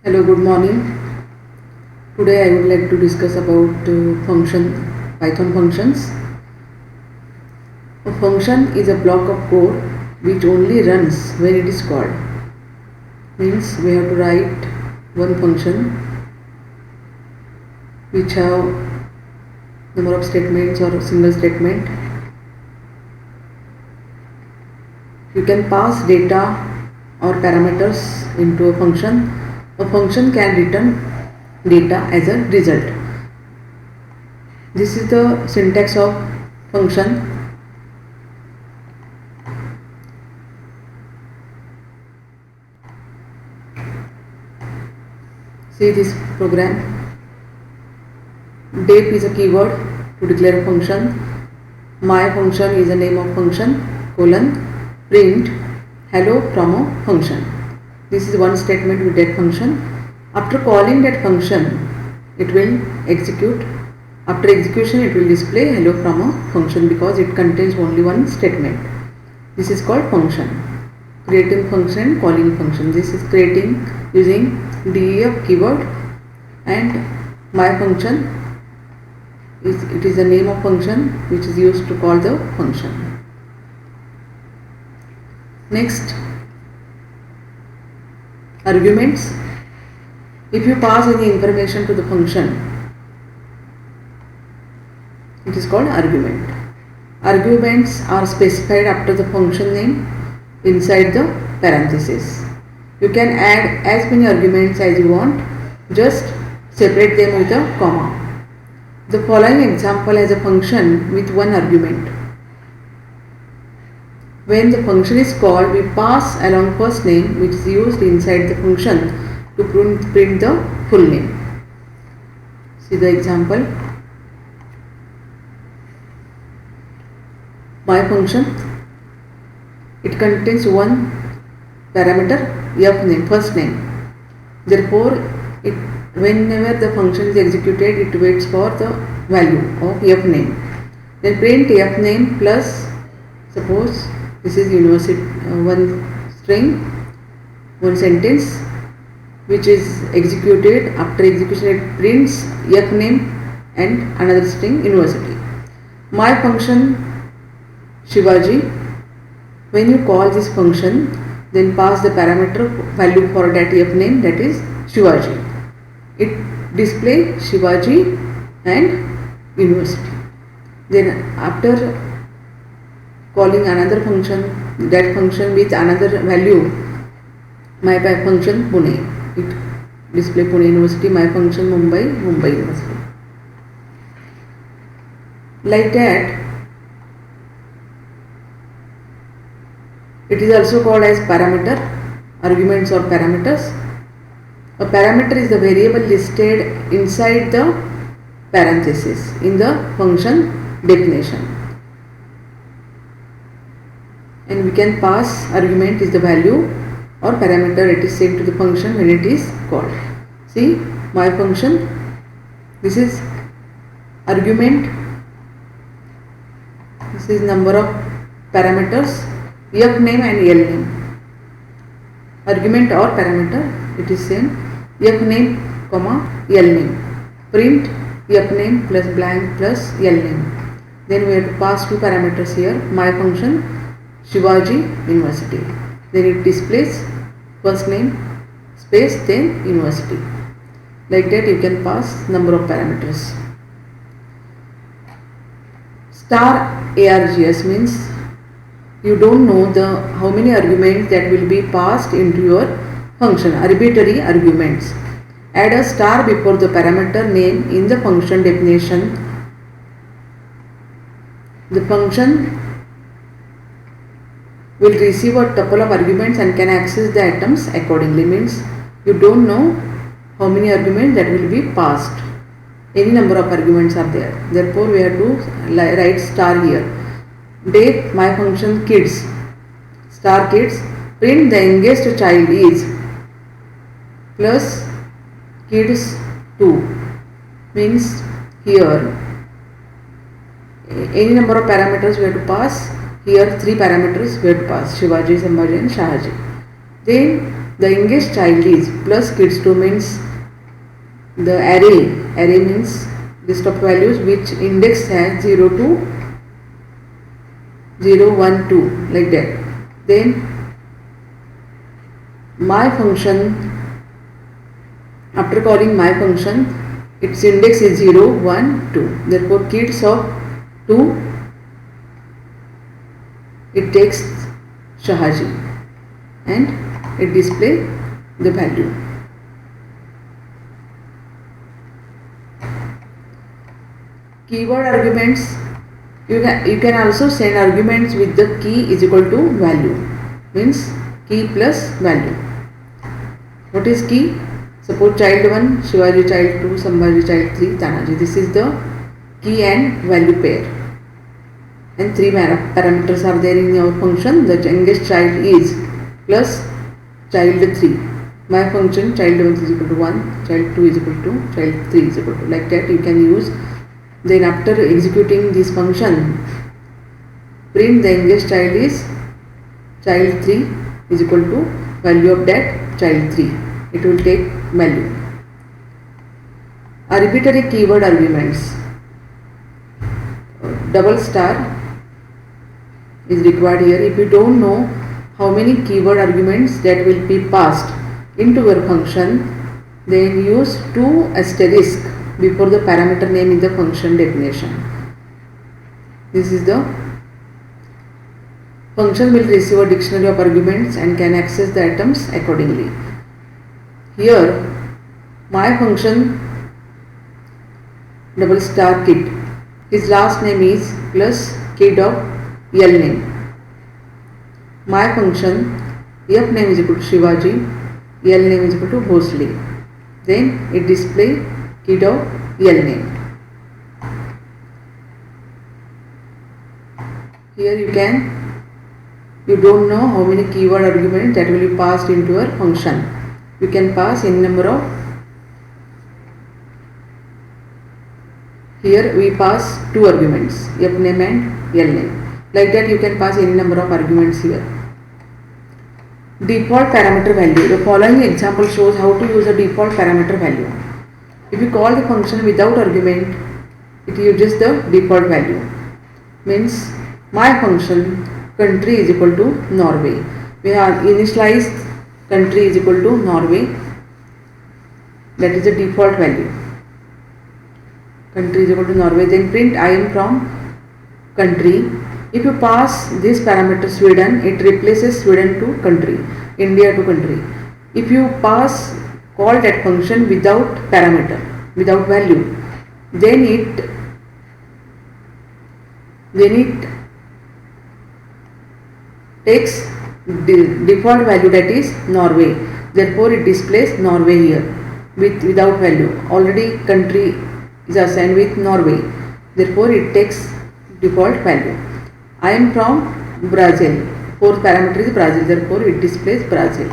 Hello, good morning. Today I would like to discuss about Python functions. A function is a block of code which only runs when it is called. Means we have to write one function which have number of statements or a single statement. You can pass data or parameters into a function. A function can return data as a result. This is the syntax of function. See this program. Dep is a keyword to declare a function. My function is the name of function. Print hello from a function. This is one statement with that function. After calling that function, it will execute. After execution, it will display hello from a function because it contains only one statement. This is called function. Creating function, calling function. This is creating using def keyword, and my function is the name of function which is used to call the function. Next, arguments. If you pass any information to the function, it is called argument. Arguments are specified after the function name inside the parenthesis. You can add as many arguments as you want, just separate them with a comma. The following example has a function with one argument. When the function is called, we pass along first name which is used inside the function to print the full name. See the example. My function, it contains one parameter f name, first name. Therefore, whenever the function is executed, it waits for the value of f name. Then print f name plus, suppose this is university, one string, one sentence which is executed. After execution, it prints f name and another string university. My function Shivaji. When you call this function, then pass the parameter value for that f name, that is Shivaji. It displays Shivaji and university. Then after calling another function, that function with another value, my function Pune, it display Pune University. My function Mumbai University. Like that, it is also called as parameter, arguments or parameters. A parameter is the variable listed inside the parenthesis in the function definition. And we can pass argument is the value or parameter it is sent to the function when it is called. See my function, this is argument, this is number of parameters, f name and l name. Argument or parameter, it is same f name comma l name. Print f name plus blank plus l name. Then we have to pass two parameters here. My function Shivaji University. Then it displays first name space then university. Like that you can pass number of parameters. Star args means you don't know how many arguments that will be passed into your function, arbitrary arguments. Add a star before the parameter name in the function definition. The function will receive a tuple of arguments and can access the items accordingly. Means you don't know how many arguments that will be passed. Any number of arguments are there. Therefore, we have to write star here. Date my function kids, star kids. Print the youngest child is plus kids 2. Means here any number of parameters we have to pass. Here three parameters we have to pass, Shivaji, Sambhaji and Shahaji. Then The youngest child is plus kids2 means the array means list of values which index has 0 to 0, 1, 2 like that. Then my function, after calling my function, its index is 0, 1, 2. Therefore kids of 2, it takes Shahaji and it display the value. Keyword arguments, you can also send arguments with the key is equal to value, means key plus value. What is key? Suppose child 1, Shivaji child 2, Sambhaji child 3, Tanaji. This is the key and value pair. And 3 parameters are there in our function. The youngest child is plus child 3. My function child 1 is equal to 1, child 2 is equal to, child 3 is equal to. Like that you can use. Then after executing this function, print the youngest child is child 3 is equal to value of that child 3. It will take value. Arbitrary keyword arguments. Double star is required here. If you don't know how many keyword arguments that will be passed into your function, then use 2 asterisk before the parameter name in the function definition. This is the function will receive a dictionary of arguments and can access the items accordingly. Here my function double star kid, his last name is plus kid of L name. My function F name is equal to Shivaji, L name is equal to Bhosle. Then it display kid of L name. Here you don't know how many keyword arguments that will be passed into your function. You can pass any number of, here we pass 2 arguments, F name and L name. Like that you can pass any number of arguments here. Default parameter value. The following example shows how to use a default parameter value. If you call the function without argument, it uses the default value. Means my function country is equal to Norway. We have initialized country is equal to Norway. That is the default value. Country is equal to Norway. Then print I am from country. If you pass this parameter Sweden, it replaces Sweden to country, India to country. If you call that function without parameter, without value, then it takes the default value, that is Norway. Therefore it displays Norway here without value. Already country is assigned with Norway. Therefore it takes default value. I am from Brazil. Fourth parameter is Brazil. Therefore it displays Brazil.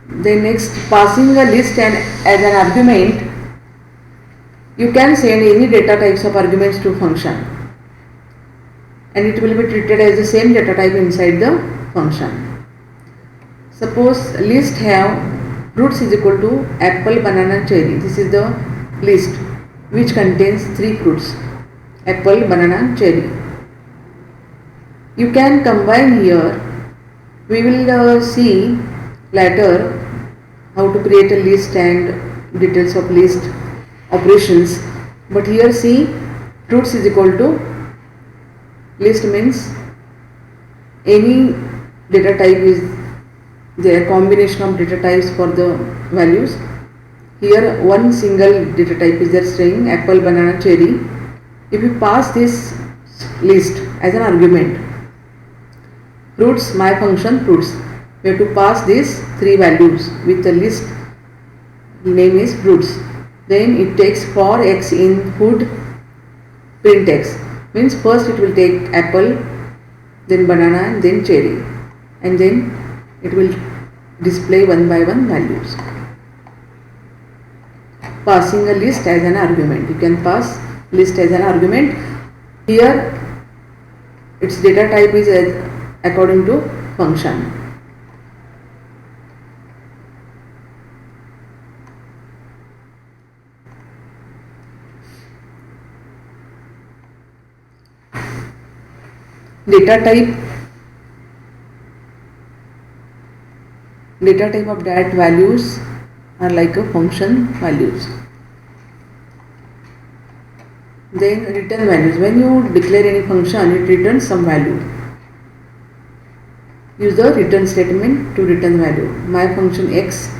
Then next, passing a list and as an argument, you can send any data types of arguments to function, and it will be treated as the same data type inside the function. Suppose list have fruits is equal to apple, banana, cherry. This is the list which contains 3 fruits, apple, banana, cherry. You can combine here. We will see later how to create a list and details of list operations. But here see, fruits is equal to list means any data type is there, combination of data types for the values. Here one single data type is there, string apple, banana, cherry. If you pass this list as an argument, fruits, my function fruits, we have to pass these 3 values with the list name is fruits. Then it takes for x in food, print x, means first it will take apple, then banana, and then cherry, and then it will display one by one values. Passing a list as an argument. You can pass list as an argument. Here its data type is according to function. Data type of that values are like a function values. Then return values. When you declare any function, it returns some value. Use the return statement to return value. My function x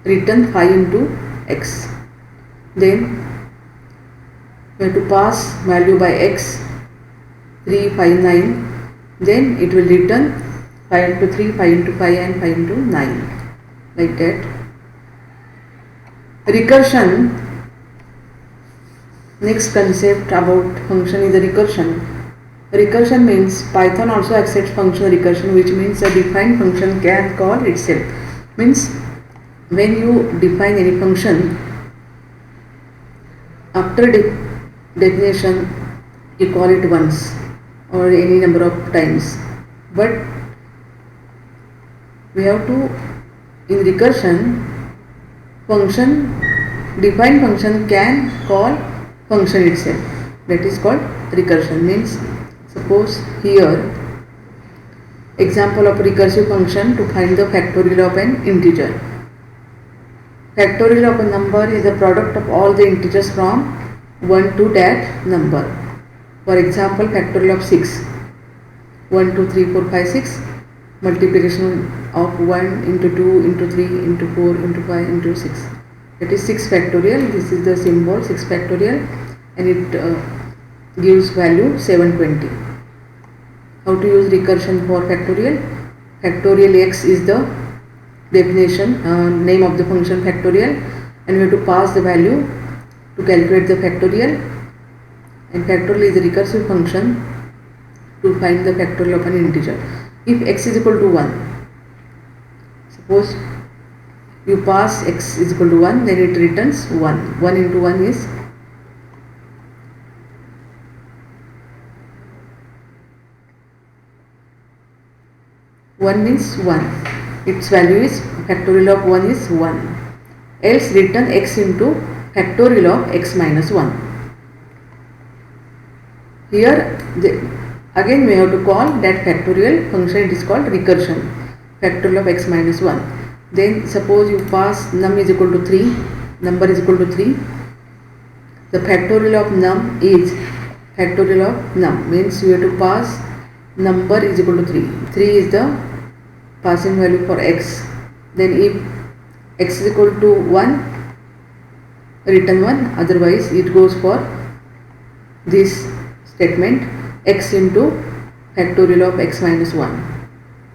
return 5 into x. Then we have to pass value by x 359. Then it will return 5 into 3, 5 into 5 and 5 into 9, like that. Recursion. Next concept about function is the recursion. Recursion means Python also accepts function recursion, which means a defined function can call itself. Means when you define any function, after definition you call it once or any number of times, but we have to, in recursion, defined function can call function itself. That is called recursion. Means suppose here example of recursive function to find the factorial of an integer. Factorial of a number is the product of all the integers from 1 to that number. For example, factorial of 6, 1, 2, 3, 4, 5, 6, multiplication of 1 into 2 into 3 into 4 into 5 into 6. That is 6 factorial. This is the symbol 6 factorial, and it gives value 720. How to use recursion for factorial? Factorial x is the definition, name of the function factorial, and we have to pass the value to calculate the factorial, and factorial is a recursive function to find the factorial of an integer. If x is equal to 1, suppose you pass x is equal to 1, then it returns 1. 1 into 1 is 1 means 1. Its value is factorial of 1 is 1. Else return x into factorial of x minus 1. Here again we have to call that factorial function. It is called recursion. Factorial of x minus 1. Then suppose you pass num is equal to 3, number is equal to 3. The factorial of num is factorial of num, means you have to pass number is equal to 3. 3 is the passing value for x. Then if x is equal to 1, return 1, otherwise it goes for this statement x into factorial of x minus 1.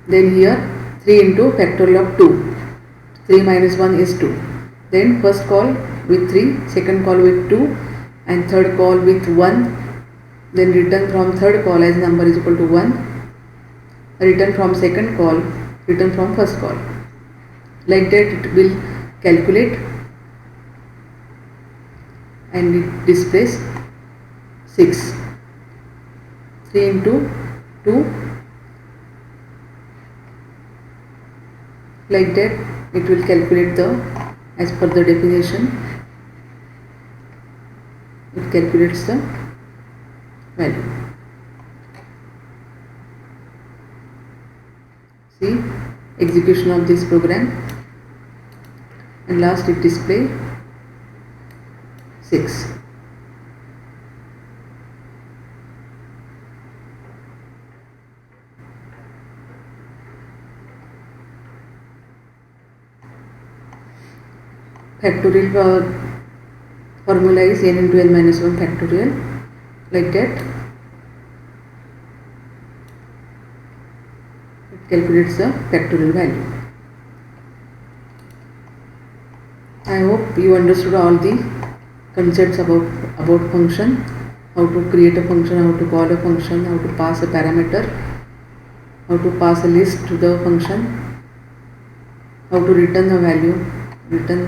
Then here 3 into factorial of 2. 3 minus 1 is 2. Then first call with 3, second call with 2, and third call with 1. Then return from third call as number is equal to 1. Return from second call, return from first call. Like that it will calculate and it displays 6. 3 into 2. Like that it will calculate as per the definition, it calculates the value. See execution of this program, and last it display 6. Factorial formula is n into n minus 1 factorial. Like that it calculates the factorial value. I hope you understood all the concepts about function, how to create a function, how to call a function, how to pass a parameter, how to pass a list to the function, how to return the value, return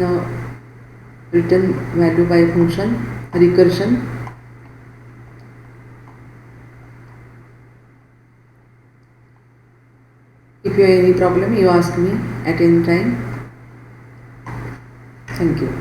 value by a function, recursion. you have any problem, you ask me at any time. Thank you.